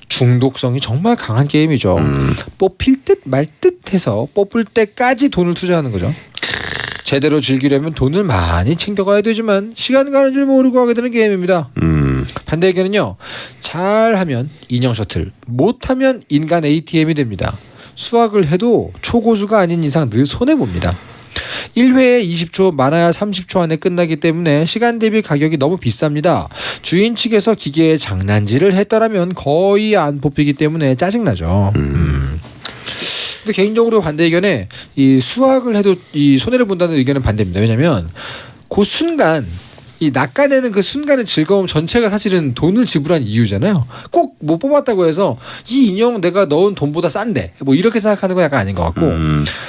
중독성이 정말 강한 게임이죠. 뽑힐 듯 말 듯 해서 뽑을 때까지 돈을 투자하는 거죠. 제대로 즐기려면 돈을 많이 챙겨가야 되지만 시간 가는 줄 모르고 하게 되는 게임입니다. 반대 의견은요. 잘하면 인형 셔틀, 못하면 인간 ATM이 됩니다. 수학을 해도 초고수가 아닌 이상 늘 손해봅니다. 1회에 20초 많아야 30초 안에 끝나기 때문에 시간 대비 가격이 너무 비쌉니다. 주인 측에서 기계에 장난질을 했더라면 거의 안 뽑히기 때문에 짜증나죠. 근데 개인적으로 반대 의견에 이 수학을 해도 이 손해를 본다는 의견은 반대입니다. 왜냐하면 그 순간 이 낚아내는 그 순간의 즐거움 전체가 사실은 돈을 지불한 이유잖아요. 꼭 못 뽑았다고 해서 이 인형 내가 넣은 돈보다 싼데 뭐 이렇게 생각하는 건 약간 아닌 것 같고.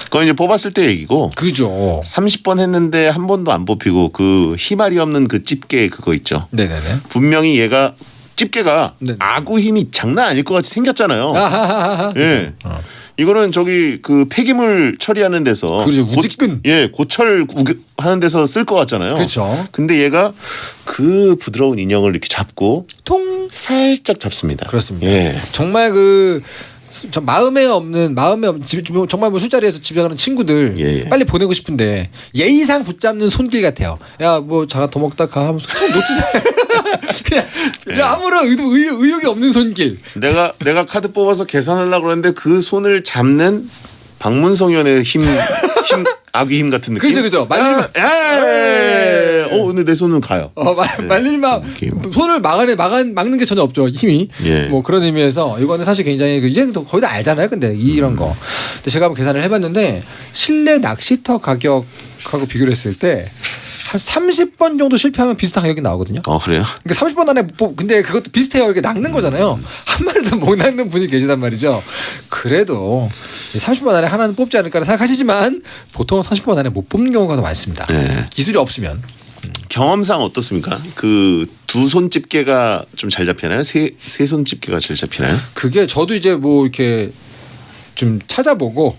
그건 이제 뽑았을 때 얘기고. 그죠. 30번 했는데 한 번도 안 뽑히고 그 희말이 없는 그 집게 그거 있죠. 네네네. 분명히 얘가 집게가 네네. 아구 힘이 장난 아닐 것 같이 생겼잖아요. 아하하하. 예. 이거는 저기 그 폐기물 처리하는 데서 그렇죠. 우직근. 고철 하는 데서 쓸 것 같잖아요. 그렇죠. 근데 얘가 그 부드러운 인형을 이렇게 잡고 통 살짝 잡습니다. 그렇습니다. 예. 정말 그 마음에 없는 정말 뭐 술자리에서 집에 가는 친구들 예. 빨리 보내고 싶은데 예의상 붙잡는 손길 같아요. 야 뭐 자가 더 먹다 가 하면서 손 놓치잖아요. 그냥 아무런 의욕이 없는 손길. 내가 카드 뽑아서 계산하려고 그러는데 그 손을 잡는 박문성 의원의 힘 아귀 힘 같은 느낌. 그죠. 말리면 근데 내 손은 가요. 말릴만 손을 막는 게 전혀 없죠. 힘이. 예. 뭐 그런 의미에서 이거는 사실 굉장히 이제 거의 다 알잖아요. 근데 이런 거. 근데 제가 한번 계산을 해봤는데 실내 낚시터 가격하고 비교를 했을 때 한 30번 정도 실패하면 비슷한 가격이 나오거든요. 그래요? 그러니까 30번 안에 근데 그것도 비슷해요. 이렇게 낚는 거잖아요. 한 마리도 못 낚는 분이 계시단 말이죠. 그래도 30번 안에 하나는 뽑지 않을까라 생각하시지만 보통은 30번 안에 못 뽑는 경우가 더 많습니다. 네. 기술이 없으면. 경험상 어떻습니까? 그 두 손 집게가 좀 잘 잡히나요? 세 손 집게가 잘 잡히나요? 그게 저도 이제 뭐 이렇게 좀 찾아보고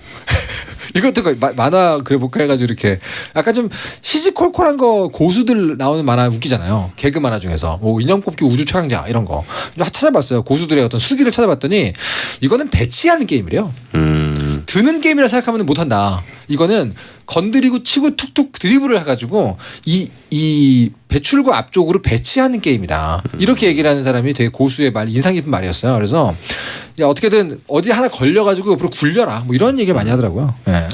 이것도 만화 그려볼까 해가지고 이렇게 약간 좀 시시콜콜한 거 고수들 나오는 만화 웃기잖아요. 개그 만화 중에서 뭐 인형 뽑기 우주 최강자 이런 거 좀 찾아봤어요. 고수들의 어떤 수기를 찾아봤더니 이거는 배치하는 게임이래요. 드는 게임이라 생각하면 못한다. 이거는 건드리고 치고 툭툭 드리블을 해가지고 이 배출구 앞쪽으로 배치하는 게임이다. 이렇게 얘기를 하는 사람이 되게 고수의 말, 인상 깊은 말이었어요. 그래서 이제 어떻게든 어디 하나 걸려가지고 옆으로 굴려라. 뭐 이런 얘기를 많이 하더라고요. 네.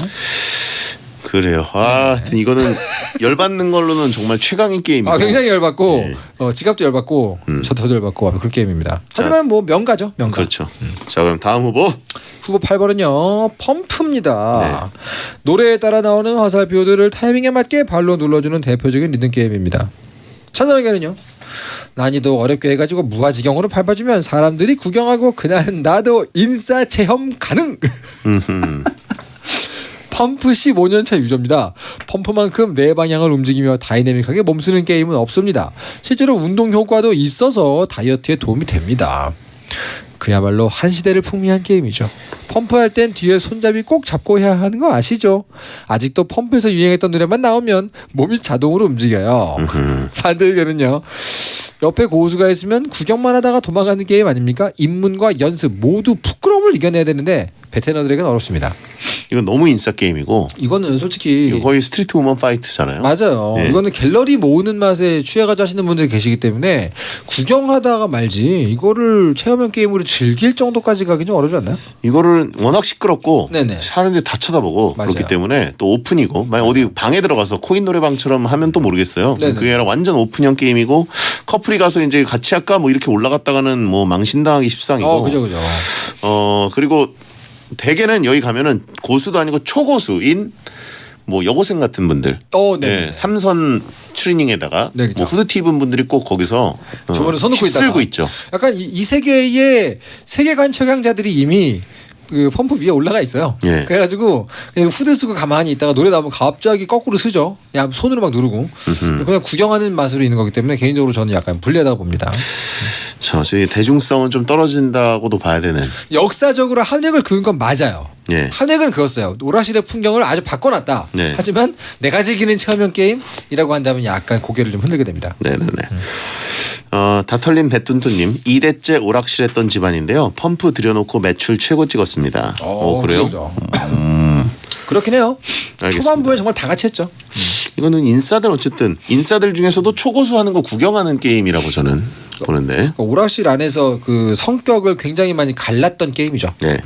그래요. 하여튼 이거는 열받는 걸로는 정말 최강의 게임이고. 굉장히 열받고 네. 지갑도 열받고 저도 열받고 그런 게임입니다. 하지만 뭐 명가죠. 명가. 그렇죠. 자 그럼 다음 후보. 후보 8번은요. 펌프입니다. 네. 노래에 따라 나오는 화살표들을 타이밍에 맞게 발로 눌러주는 대표적인 리듬 게임입니다. 찬성 의견은요. 난이도 어렵게 해가지고 무아지경으로 밟아주면 사람들이 구경하고 그날 나도 인싸 체험 가능. 펌프 15년차 유저입니다. 펌프만큼 네 방향을 움직이며 다이내믹하게 몸쓰는 게임은 없습니다. 실제로 운동 효과도 있어서 다이어트에 도움이 됩니다. 그야말로 한 시대를 풍미한 게임이죠. 펌프할 땐 뒤에 손잡이 꼭 잡고 해야 하는 거 아시죠? 아직도 펌프에서 유행했던 노래만 나오면 몸이 자동으로 움직여요. 반대 의견은요. 옆에 고수가 있으면 구경만 하다가 도망가는 게임 아닙니까? 입문과 연습 모두 부끄러움을 이겨내야 되는데 베테너들에게는 어렵습니다. 이건 너무 인싸 게임이고 이거는 솔직히 이거 거의 스트리트 우먼 파이트잖아요. 맞아요. 네. 이거는 갤러리 모으는 맛에 취해가지고 하시는 분들이 계시기 때문에 구경하다가 말지 이거를 체험형 게임으로 즐길 정도까지 가기 좀 어렵지 않나요? 이거를 워낙 시끄럽고 네네. 사람들이 다 쳐다보고 맞아요. 그렇기 때문에 또 오픈이고 만약 어디 방에 들어가서 코인 노래방처럼 하면 또 모르겠어요. 네네. 그게 아니라 완전 오픈형 게임이고 커플이 가서 이제 같이 할까 뭐 이렇게 올라갔다가는 뭐 망신당하기 십상이고. 그죠. 그리고 대개는 여기 가면은 고수도 아니고 초고수인 뭐 여고생 같은 분들, 네. 삼선 추리닝에다가 네, 그렇죠. 뭐 후드티 입은 분들이 꼭 거기서 주머니에 손 넣고 있다가 쓸고 있죠. 약간 이 세계의 세계관 최강자들이 이미 그 펌프 위에 올라가 있어요. 예. 그래가지고 그냥 후드 쓰고 가만히 있다가 노래 나오면 갑자기 거꾸로 쓰죠. 야 손으로 막 누르고 그냥 구경하는 맛으로 있는 거기 때문에 개인적으로 저는 약간 불리하다고 봅니다. 저희 대중성은 좀 떨어진다고도 봐야 되는. 역사적으로 함력을 그은 건 맞아요. 예. 함력은 그었어요. 오락실의 풍경을 아주 바꿔놨다. 네. 하지만 내가 즐기는 체험형 게임이라고 한다면 약간 고개를 좀 흔들게 됩니다. 네네네. 다털린 배tuntu님 2대째 오락실 했던 집안인데요. 펌프 들여놓고 매출 최고 찍었습니다. 그래요? 그죠. 그렇긴 해요. 알겠습니다. 초반부에 정말 다 같이 했죠. 이거는 인싸들 어쨌든 인싸들 중에서도 초고수하는 거 구경하는 게임이라고 저는 보는데. 그러니까 오락실 안에서 그 성격을 굉장히 많이 갈랐던 게임이죠. 네.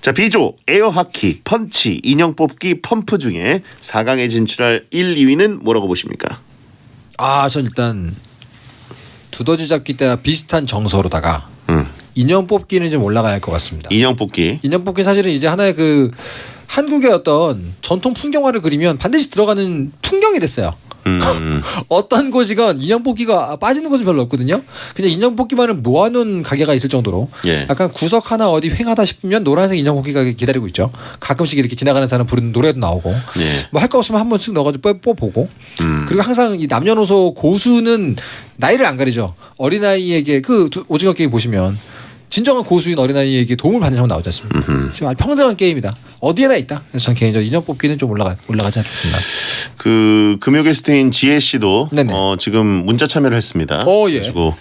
자 B조 에어하키, 펀치, 인형 뽑기, 펌프 중에 4강에 진출할 1, 2위는 뭐라고 보십니까? 전 일단 두더지 잡기 때와 비슷한 정서로다가 음. 인형 뽑기는 좀 올라가야 할 것 같습니다. 인형 뽑기. 인형 뽑기 사실은 이제 하나의 그 한국의 어떤 전통 풍경화를 그리면 반드시 들어가는 풍경이 됐어요. 어떤 곳이건 인형 뽑기가 빠지는 곳은 별로 없거든요. 그냥 인형 뽑기만을 모아놓은 가게가 있을 정도로 예. 약간 구석 하나 어디 횡하다 싶으면 노란색 인형 뽑기가 기다리고 있죠. 가끔씩 이렇게 지나가는 사람 부르는 노래도 나오고 예. 뭐 할 거 없으면 한 번씩 넣어가지고 뽑아보고 그리고 항상 이 남녀노소 고수는 나이를 안 가리죠. 어린아이에게 그 오징어 게임 보시면 진정한 고수인 어린아이에게 도움을 받는 장면 나오지 않습니까? 지금 아주 평등한 게임이다. 어디에나 있다. 그래서 전 개인적으로 인형 뽑기는 좀 올라가지 않습니다. 그 금요 게스트인 지혜 씨도 네네. 지금 문자 참여를 했습니다. 예. 그리고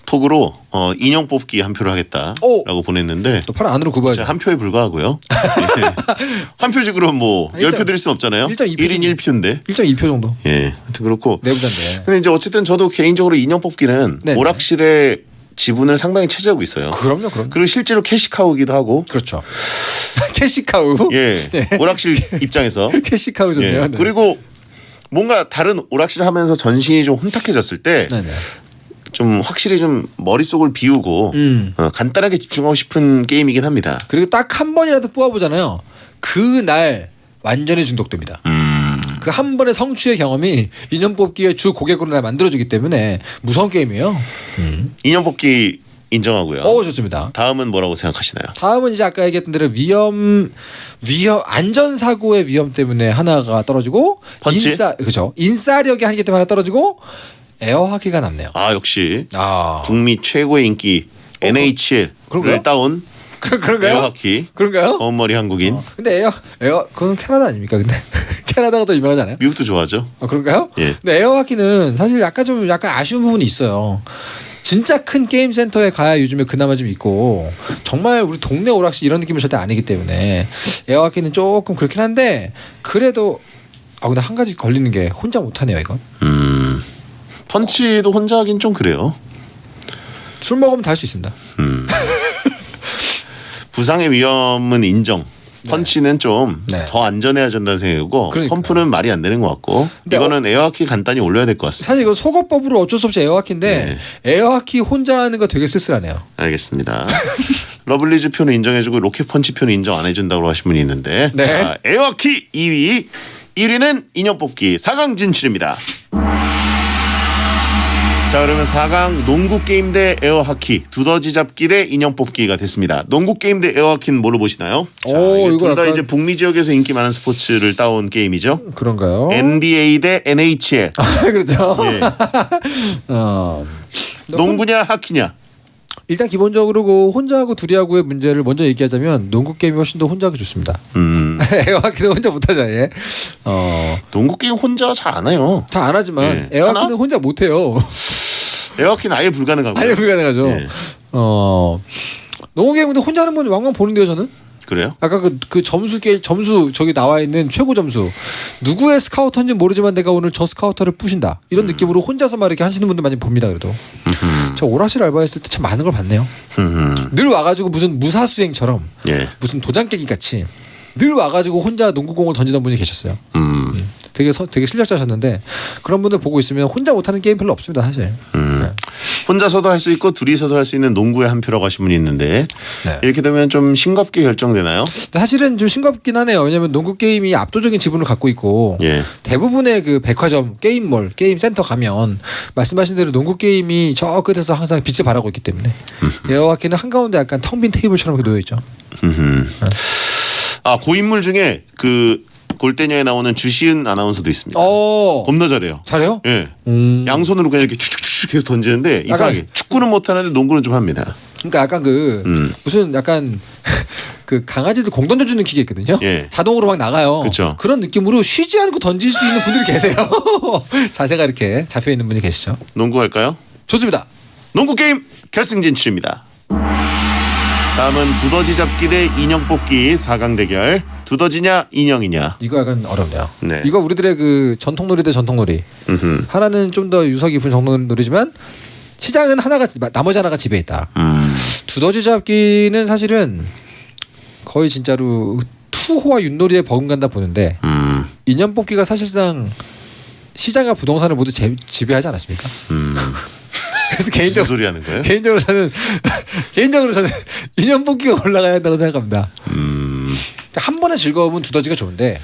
톡으로 인형 뽑기 한 표를 하겠다라고 보냈는데 또 팔 안으로 굽어야죠. 한 표에 불과하고요. 예. 한 표씩으로 뭐 10표 드릴 수는 없잖아요. 1인 1표인데. 1.2표 정도. 예. 하여튼 그렇고. 내부자인데. 근데 이제 어쨌든 저도 개인적으로 인형 뽑기는 네네. 오락실의 지분을 상당히 차지하고 있어요. 그럼요. 그리고 실제로 캐시카우기도 하고. 그렇죠. 캐시카우. 예. 네. 오락실 입장에서. 캐시카우 좋네요. 예. 네. 그리고 뭔가 다른 오락실 하면서 전신이 좀 혼탁해졌을 때 네네. 좀 확실히 좀 머릿속을 비우고 간단하게 집중하고 싶은 게임이긴 합니다. 그리고 딱 한 번이라도 뽑아보잖아요. 그날 완전히 중독됩니다. 그 한 번의 성취의 경험이 인형 뽑기의 주 고객으로 날 만들어주기 때문에 무서운 게임이에요. 인형 뽑기 인정하고요. 좋습니다. 다음은 뭐라고 생각하시나요? 다음은 이제 아까 얘기했던 대로 위험 안전사고의 위험 때문에 하나가 떨어지고 펀치? 그죠. 인싸력의 한계 때문에 하나 떨어지고 에어하키가 남네요. 아 역시 아 북미 최고의 인기 NHL을 그런가요? 따온 그런가요? 에어하키 그런가요? 검은머리 한국인. 근데 그건 캐나다 아닙니까? 근데 캐나다가 더 유명하잖아요. 미국도 좋아하죠. 그런가요? 예. 근데 에어하키는 사실 약간 아쉬운 부분이 있어요. 진짜 큰 게임 센터에 가야 요즘에 그나마 좀 있고 정말 우리 동네 오락실 이런 느낌은 절대 아니기 때문에 에어하키는 조금 그렇긴 한데 그래도 근데 한 가지 걸리는 게 혼자 못하네요 이건. 펀치도 혼자 하긴 좀 그래요. 술 먹으면 다 할 수 있습니다. 부상의 위험은 인정. 펀치는 좀 더 네. 안전해야 된다는 생각이고 그러니까요. 펌프는 말이 안 되는 것 같고 근데 이거는 에어하키 간단히 올려야 될 것 같습니다. 사실 이거 속어법으로 어쩔 수 없이 에어하키인데 에어하키 혼자 하는 거 되게 쓸쓸하네요. 알겠습니다. 러블리즈 표는 인정해주고 로켓펀치 표는 인정 안 해준다고 하신 분이 있는데 네. 자, 에어하키 2위 1위는 인형 뽑기 4강 진출입니다. 자 그러면 4강 농구 게임 대 에어하키 두더지 잡기 대 인형 뽑기가 됐습니다. 농구 게임 대 에어하키는 뭘로 보시나요? 이거 둘 다 약간- 이제 북미 지역에서 인기 많은 스포츠를 따온 게임이죠. 그런가요? NBA 대 NHL. 그렇죠. 예. 농구냐 하키냐. 일단 기본적으로 그 혼자하고 둘이하고의 문제를 먼저 얘기하자면 농구 게임이 훨씬 더 혼자 하기 좋습니다. 에어하키는 혼자 못하죠. 예. 농구 게임 혼자 잘 안 해요. 다 안 하지만 예. 에어하키는 하나? 혼자 못해요. 에어하키는 아예 불가능하고요. 아예 불가능하죠. 예. 농구 게임도 혼자 하는 분 왕왕 보는데요 저는. 그래요? 아까 그 점수 저기 나와 있는 최고 점수 누구의 스카우터인지 모르지만 내가 오늘 저 스카우터를 부신다 이런 느낌으로 혼자서 막 이렇게 하시는 분들 많이 봅니다. 그래도 저 오락실 알바했을 때 참 많은 걸 봤네요. 늘 와가지고 무슨 무사수행처럼 예. 무슨 도장 깨기 같이 늘 와가지고 혼자 농구공을 던지던 분이 계셨어요. 되게 실력자셨는데 그런 분들 보고 있으면 혼자 못하는 게임 별로 없습니다 사실. 네. 혼자서도 할 수 있고 둘이서도 할 수 있는 농구의 한 표라고 하신 분이 있는데 네. 이렇게 되면 좀 싱겁게 결정되나요? 사실은 좀 싱겁긴 하네요. 왜냐하면 농구 게임이 압도적인 지분을 갖고 있고 예. 대부분의 그 백화점, 게임몰, 게임 센터 가면 말씀하신 대로 농구 게임이 저 끝에서 항상 빛을 발하고 있기 때문에 에어하키는 한가운데 약간 텅 빈 테이블처럼 놓여 있죠. 아 고인물 중에 그 골대녀에 나오는 주시은 아나운서도 있습니다. 겁나 잘해요. 잘해요? 예. 양손으로 그냥 이렇게 축축축 계속 던지는데 이상하게 약간- 축구는 못하는데 농구는 좀 합니다. 그러니까 약간 무슨 약간 그 강아지들 공 던져주는 기계 있거든요. 예. 자동으로 막 나가요. 그쵸. 그런 느낌으로 쉬지 않고 던질 수 있는 분들이 계세요. 자세가 이렇게 잡혀 있는 분이 계시죠. 농구 할까요? 좋습니다. 농구 게임 결승 진출입니다. 다음은 두더지 잡기 대 인형 뽑기 4강 대결. 두더지냐 인형이냐. 이거 약간 어렵네요. 네. 이거 우리들의 그 전통놀이 대 전통놀이. 하나는 좀 더 유서 깊은 전통놀이지만 시장은 나머지 하나가 집에 있다. 두더지 잡기는 사실은 거의 진짜로 투호와 윷놀이에 버금간다 보는데 인형 뽑기가 사실상 시장과 부동산을 모두 지배하지 않았습니까? 그래서 무슨 소리 하는 거예요? 개인적으로 저는 인형 뽑기가 올라가야 한다고 생각합니다. 한 번의 즐거움은 두더지가 좋은데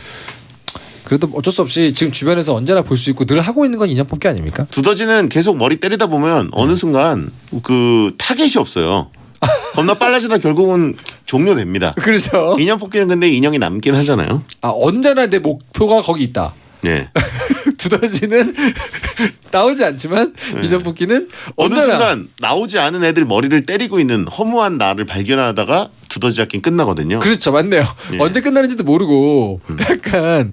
그래도 어쩔 수 없이 지금 주변에서 언제나 볼 수 있고 늘 하고 있는 건 인형 뽑기 아닙니까? 두더지는 계속 머리 때리다 보면 어느 순간 그 타겟이 없어요. 겁나 빨라지다 결국은 종료됩니다. 그렇죠. 인형 뽑기는 근데 인형이 남긴 하잖아요. 언제나 내 목표가 거기 있다. 네. 두더지는 나오지 않지만 인형 뽑기는 어느 언제나 순간 나오지 않은 애들 머리를 때리고 있는 허무한 나를 발견하다가 두더지 잡기 끝나거든요. 그렇죠, 맞네요. 예. 언제 끝나는지도 모르고 약간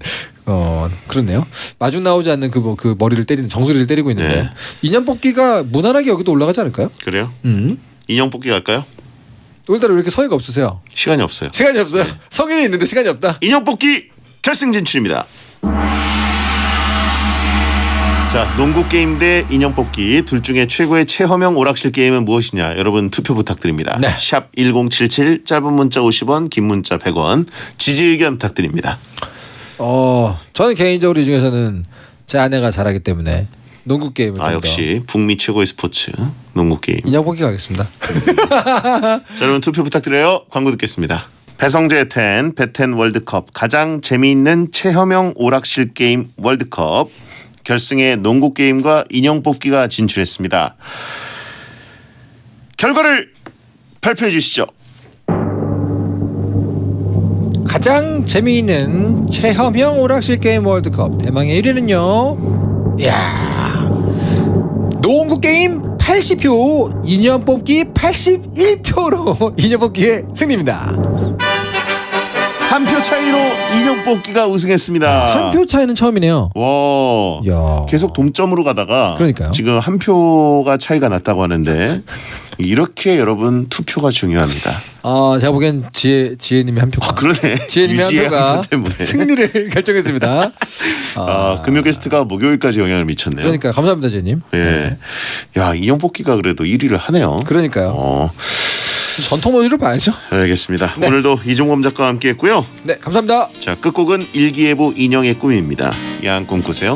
그렇네요. 마중 나오지 않는 그 머리를 때리는 정수리를 때리고 있는데 네. 인형 뽑기가 무난하게 여기도 올라가지 않을까요? 그래요? 인형 뽑기 갈까요? 오늘따라 왜 이렇게 서의가 없으세요? 시간이 없어요. 시간이 없어요. 성인이 있는데 시간이 없다. 인형 뽑기 결승 진출입니다. 자, 농구 게임 대 인형 뽑기 둘 중에 최고의 체험형 오락실 게임은 무엇이냐? 여러분 투표 부탁드립니다. 네. 샵 1077 짧은 문자 50원, 긴 문자 100원. 지지 의견 부탁드립니다. 저는 개인적으로 이 중에서는 제 아내가 잘하기 때문에 농구 게임을 좀 더 역시 북미 최고의 스포츠 농구 게임. 인형 뽑기 가겠습니다. 자, 여러분 투표 부탁드려요. 광고 듣겠습니다. 배성재 10 배텐 월드컵 가장 재미있는 체험형 오락실 게임 월드컵 결승에 농구 게임과 인형 뽑기가 진출했습니다. 결과를 발표해 주시죠. 가장 재미있는 체험형 오락실 게임 월드컵 대망의 1위는요. 이야, 농구 게임 80표, 인형 뽑기 81표로 인형 뽑기의 승리입니다. 한 표 차이로 인형 뽑기가 우승했습니다. 한 표 차이는 처음이네요. 와, 야. 계속 동점으로 가다가 그러니까요. 지금 한 표가 차이가 났다고 하는데 이렇게 여러분 투표가 중요합니다. 제가 보기엔 지혜님이 한 표. 그러네. 지혜님이 한 유지의 표가 한 표 때문에. 승리를 결정했습니다. 금요 게스트가 목요일까지 영향을 미쳤네요. 그러니까 감사합니다, 지혜님. 예. 야, 인형 뽑기가 그래도 1위를 하네요. 그러니까요. 전통 논리로 봐야죠. 알겠습니다. 오늘도 이종범 작가와 함께했고요. 네, 감사합니다. 자, 끝곡은 일기예보 인형의 꿈입니다. 야한 꿈 꾸세요.